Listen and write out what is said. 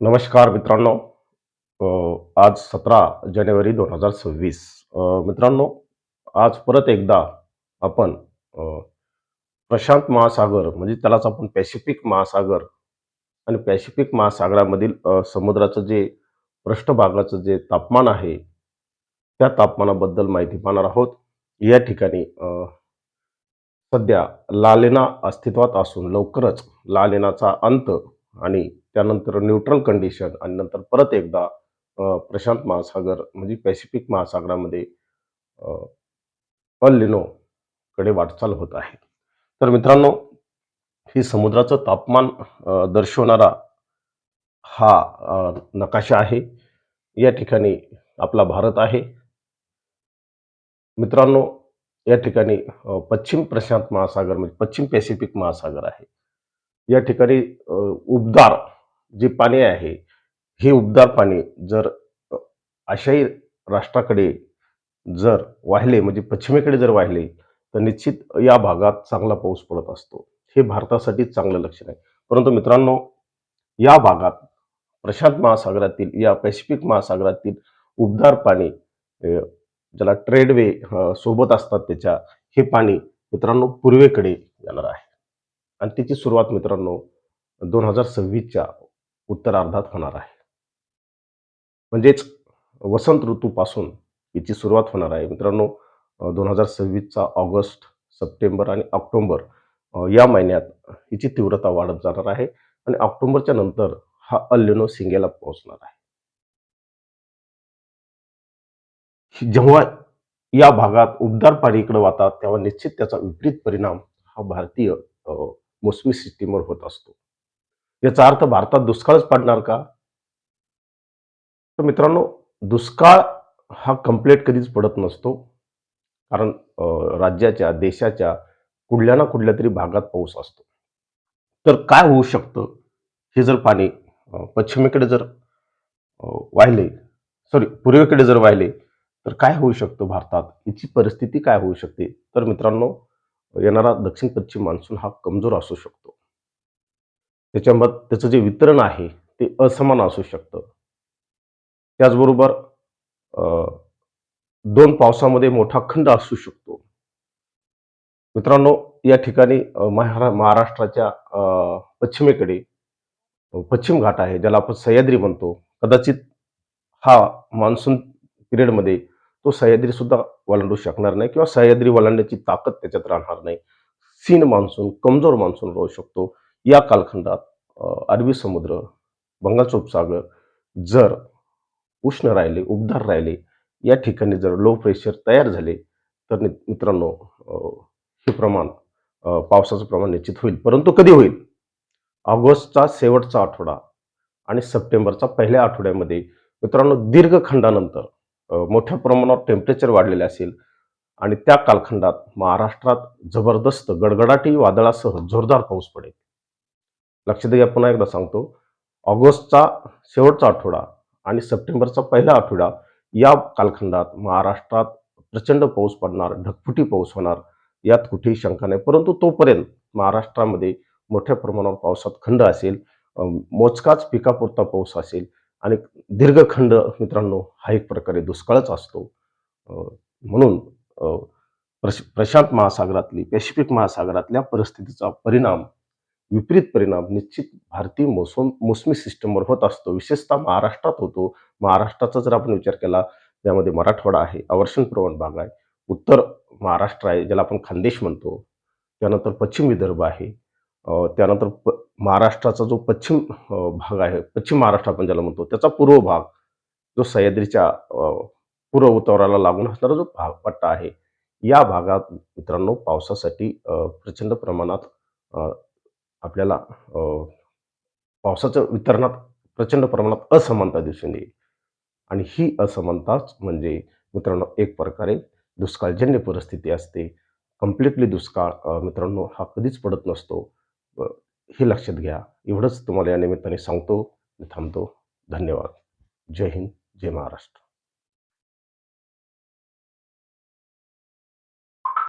नमस्कार मित्रांनो. आज 17 जानेवारी 2026. मित्रांनो, आज परत एकदा आपण अ, प्रशांत महासागर म्हणजे त्यालाच आपण पॅसिफिक महासागर आणि पॅसिफिक महासागरामधील समुद्राचं जे पृष्ठभागाचं जे तापमान आहे, त्या तापमानाबद्दल माहिती पाहणार आहोत. या ठिकाणी सध्या लालेना अस्तित्वात असून लवकरच लालेनाचा अंत आणि त्यानंतर न्यूट्रल कंडिशन आणि नंतर परत एकदा प्रशांत महासागर म्हणजे पॅसिफिक महासागरामध्ये अ, अल निनोकडे वाटचाल होत आहे. तर मित्रांनो, ही समुद्राचं तापमान दर्शवणारा हा नकाशा आहे. या ठिकाणी आपला भारत आहे. मित्रांनो, या ठिकाणी पश्चिम प्रशांत महासागर म्हणजे पश्चिम पॅसिफिक महासागर आहे. या ठिकाणी उबदार जे पाणी आहे, हे उबदार पाणी जर अ, आशियाई राष्ट्राकडे जर वाहिले म्हणजे पश्चिमेकडे जर वाहिले, तर निश्चित या भागात चांगला पाऊस पडत असतो. हे भारतासाठी चांगलं लक्षण आहे. परंतु मित्रांनो, या भागात प्रशांत महासागरातील या पॅसिफिक महासागरातील उबदार पाणी ज्याला ट्रेडवे सोबत असतात त्याच्या, हे पाणी मित्रांनो पूर्वेकडे जाणार आहे. आणि त्याची सुरुवात मित्रांनो 2026च्या उत्तरार्धात होणार आहे. म्हणजेच वसंत ऋतूपासून याची सुरुवात होणार आहे. मित्रांनो, 2026चा ऑगस्ट, सप्टेंबर आणि ऑक्टोबर या महिन्यात हिची तीव्रता वाढत जाणार आहे आणि ऑक्टोबरच्या नंतर हा अल निनो शिंगेला पोहोचणार आहे. जेव्हा या भागात उबदार पाणी इकडे वाहतात, तेव्हा निश्चित त्याचा विपरीत परिणाम हा भारतीय मोसमी सिस्टीमवर होत असतो. याचा अर्थ भारतात दुष्काळच पडणार का? तर मित्रांनो, दुष्काळ हा कंप्लीट कधीच पडत नसतो. कारण राज्याच्या, देशाच्या कुठल्या ना कुठल्या तरी भागात पाऊस असतो. तर काय होऊ शकतं, हे जर पाणी पश्चिमेकडे जर वाहिले, सॉरी पूर्वेकडे जर वाहिले, तर काय होऊ शकतं भारतात? याची परिस्थिती काय होऊ शकते? तर मित्रांनो, येणारा दक्षिण-पश्चिम मान्सून हा कमजोर असू शकतो. त्याच्यामध्ये त्याचं जे वितरण आहे, ते असमान असू शकतं. त्याचबरोबर अ, 2 पावसामध्ये मोठा खंड असू शकतो. मित्रांनो, या ठिकाणी महाराष्ट्राच्या पश्चिमेकडे पश्चिम घाट आहे, ज्याला आपण सह्याद्री म्हणतो. कदाचित हा मान्सून पिरियडमध्ये तो सह्याद्रीसुद्धा ओलांडू शकणार नाही किंवा सह्याद्री ओलांडण्याची ताकद त्याच्यात राहणार नाही. सीन मान्सून, कमजोर मान्सून राहू शकतो. या कालखंडात अरबी समुद्र, बंगालचा उपसागर जर उष्ण राहिले, उबदार राहिले, या ठिकाणी जर लो प्रेशर तयार झाले, तर मित्रांनो, हे प्रमाण पावसाचं प्रमाण निश्चित होईल. परंतु कधी होईल? ऑगस्टचा शेवटचा आठवडा आणि सप्टेंबरच्या पहिल्या आठवड्यामध्ये मित्रांनो दीर्घ खंडानंतर मोठ्या प्रमाणावर टेम्परेचर वाढलेले असेल आणि त्या कालखंडात महाराष्ट्रात जबरदस्त गडगडाटी वादळासह जोरदार पाऊस पडेल. लक्षात घ्या, पुन्हा एकदा सांगतो. ऑगस्टचा शेवटचा आठवडा आणि सप्टेंबरचा पहिला आठवडा या कालखंडात महाराष्ट्रात प्रचंड पाऊस पडणार, ढगफुटी पाऊस होणार, यात कुठेही शंका नाही. परंतु तोपर्यंत महाराष्ट्रामध्ये मोठ्या प्रमाणावर पावसात खंड असेल, मोजकाच पिकापुरता पाऊस असेल आणि दीर्घखंड मित्रांनो हा एक प्रकारे दुष्काळच असतो. अ, म्हणून अ, प्रशांत महासागरातली, पॅसिफिक महासागरातल्या परिस्थितीचा परिणाम, विपरीत परिणाम निश्चित भारतीय मोसमी सिस्टमवर होत असतो. विशेषतः महाराष्ट्रात होतो. महाराष्ट्राचा जर आपण विचार केला, त्यामध्ये मराठवाडा आहे, अवर्षणप्रवण भाग आहे. उत्तर महाराष्ट्र आहे, ज्याला आपण खानदेश म्हणतो. त्यानंतर पश्चिम विदर्भ आहे. त्यानंतर महाराष्ट्राचा जो पश्चिम भाग आहे, पश्चिम महाराष्ट्र आपण ज्याला म्हणतो, त्याचा पूर्व भाग, जो सह्याद्रीच्या पूर्व उताराला लागून असणारा जो भाग पट्टा आहे, या भागात मित्रांनो पावसासाठी प्रचंड प्रमाणात अ, आपल्याला पावसाच्या वितरणात प्रचंड प्रमाणात असमानता दिसून येईल. आणि ही असमानताच म्हणजे मित्रांनो एक प्रकारे दुष्काळजन्य परिस्थिती असते. कंप्लीटली दुष्काळ मित्रांनो हा कधीच पडत नसतो. अ, हे लक्षात घ्या. एवढंच तुम्हाला या निमित्ताने सांगतो. मी थांबतो. धन्यवाद. जय हिंद, जय महाराष्ट्र.